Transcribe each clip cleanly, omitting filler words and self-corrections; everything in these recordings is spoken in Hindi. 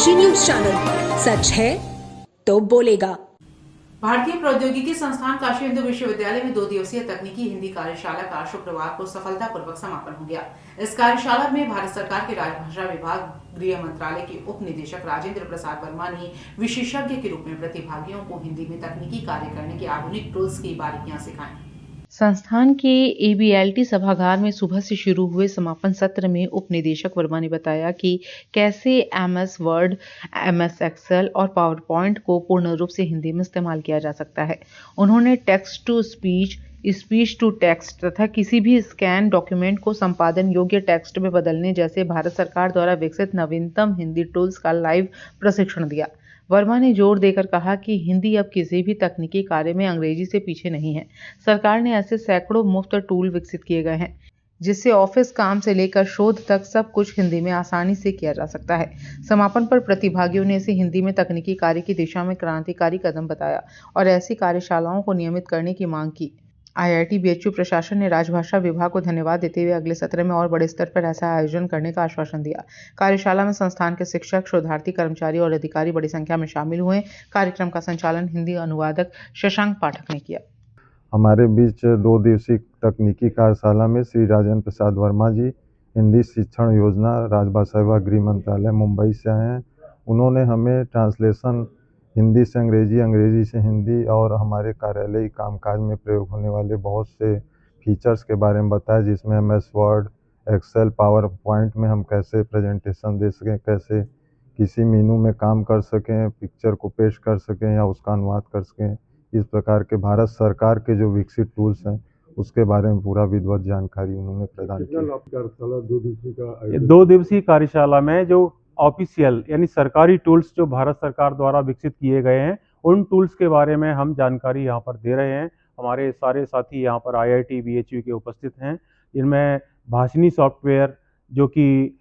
डनकाशी न्यूज चैनल, सच है तो बोलेगा। भारतीय प्रौद्योगिकी संस्थान काशी हिंदू विश्वविद्यालय में 2 दिवसीय तकनीकी हिंदी कार्यशाला का शुक्रवार को सफलतापूर्वक समापन हो गया। इस कार्यशाला में भारत सरकार के राजभाषा विभाग, गृह मंत्रालय के उप निदेशक राजेंद्र प्रसाद वर्मा ने विशेषज्ञ के रूप में प्रतिभागियों को हिंदी में तकनीकी कार्य करने के आधुनिक टूल्स की बारीकियां सिखाई। संस्थान के ABLT सभागार में सुबह से शुरू हुए समापन सत्र में उप निदेशक वर्मा ने बताया कि कैसे MS वर्ड, MS एक्सेल और पावर पॉइंट को पूर्ण रूप से हिंदी में इस्तेमाल किया जा सकता है। उन्होंने text to speech, speech to text तथा किसी भी स्कैन डॉक्यूमेंट को संपादन योग्य टेक्स्ट में बदलने जैसे भारत सरकार द्वारा विकसित नवीनतम हिंदी टूल्स का लाइव प्रशिक्षण दिया। वर्मा ने जोर देकर कहा कि हिंदी अब किसी भी तकनीकी कार्य में अंग्रेजी से पीछे नहीं है। सरकार ने ऐसे सैकड़ों मुफ्त टूल विकसित किए गए हैं जिससे ऑफिस काम से लेकर शोध तक सब कुछ हिंदी में आसानी से किया जा सकता है। समापन पर प्रतिभागियों ने इसे हिंदी में तकनीकी कार्य की दिशा में क्रांतिकारी कदम बताया और ऐसी कार्यशालाओं को नियमित करने की मांग की। IIT BHU प्रशासन ने राजभाषा विभाग को धन्यवाद देते हुए अगले सत्र में और बड़े स्तर पर ऐसा आयोजन करने का आश्वासन दिया। कार्यशाला में संस्थान के शिक्षक, शोधार्थी, कर्मचारी और अधिकारी बड़ी संख्या में शामिल हुए। कार्यक्रम का संचालन हिंदी अनुवादक शशांक पाठक ने किया। हमारे बीच 2 दिवसीय तकनीकी कार्यशाला में श्री राजेंद्र प्रसाद वर्मा जी हिंदी शिक्षण योजना, राजभाषा विभाग, गृह मंत्रालय, मुंबई से आए हैं। उन्होंने हमें ट्रांसलेशन हिंदी से अंग्रेजी, अंग्रेजी से हिंदी और हमारे कार्यालयी कामकाज में प्रयोग होने वाले बहुत से फीचर्स के बारे में बताया, जिसमें MS word, excel, PowerPoint में हम कैसे प्रेजेंटेशन दे सकें, कैसे किसी मेनू में काम कर सकें, पिक्चर को पेश कर सकें या उसका अनुवाद कर सकें। इस प्रकार के भारत सरकार के जो विकसित टूल्स हैं उसके बारे में पूरा विधिवत जानकारी उन्होंने प्रदान की। 2 दिवसीय कार्यशाला में जो ऑफिशियल यानी सरकारी टूल्स जो भारत सरकार द्वारा विकसित किए गए हैं उन टूल्स के बारे में हम जानकारी यहाँ पर दे रहे हैं। हमारे सारे साथी यहाँ पर IIT BHU के उपस्थित हैं। इनमें भाषणी सॉफ्टवेयर जो कि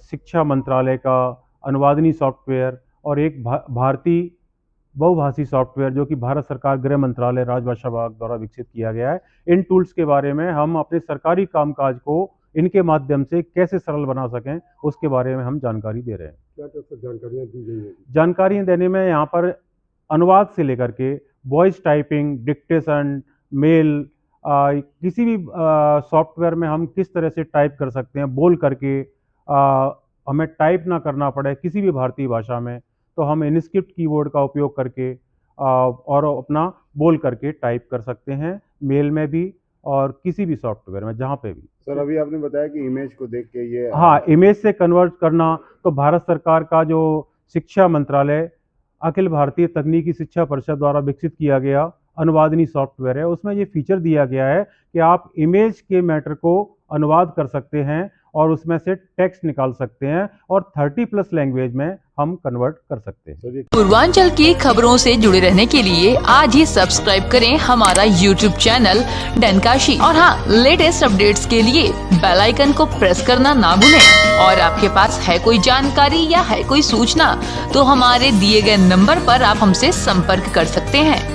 शिक्षा मंत्रालय का अनुवादनी सॉफ्टवेयर और एक भारतीय बहुभाषी सॉफ्टवेयर जो कि भारत सरकार गृह मंत्रालय राजभाषा विभाग द्वारा विकसित किया गया है। इन टूल्स के बारे में हम अपने सरकारी कामकाज को इनके माध्यम से कैसे सरल बना सकें उसके बारे में हम जानकारी दे रहे हैं। क्या जानकारियाँ दी गई हैं? जानकारियाँ देने में यहाँ पर अनुवाद से लेकर के वॉइस टाइपिंग, डिक्टेशन, मेल, किसी भी सॉफ्टवेयर में हम किस तरह से टाइप कर सकते हैं, बोल करके हमें टाइप ना करना पड़े किसी भी भारतीय भाषा में, तो हम इनस्क्रिप्ट कीबोर्ड का उपयोग करके और अपना बोल करके टाइप कर सकते हैं, मेल में भी और किसी भी सॉफ्टवेयर में जहाँ पे भी। सर, अभी आपने बताया कि इमेज को देख के ये इमेज से कन्वर्ट करना तो भारत सरकार का जो शिक्षा मंत्रालय, अखिल भारतीय तकनीकी शिक्षा परिषद द्वारा विकसित किया गया अनुवादनी सॉफ्टवेयर है, उसमें ये फीचर दिया गया है कि आप इमेज के मैटर को अनुवाद कर सकते हैं और उसमें से टेक्स्ट निकाल सकते हैं और 30+ लैंग्वेज में हम कन्वर्ट कर सकते हैं। पूर्वांचल की खबरों से जुड़े रहने के लिए आज ही सब्सक्राइब करें हमारा YouTube चैनल डनकाशी और हाँ, लेटेस्ट अपडेट्स के लिए बेल आइकन को प्रेस करना ना भूलें। और आपके पास है कोई जानकारी या है कोई सूचना तो हमारे दिए गए नंबर पर आप हमसे संपर्क कर सकते हैं।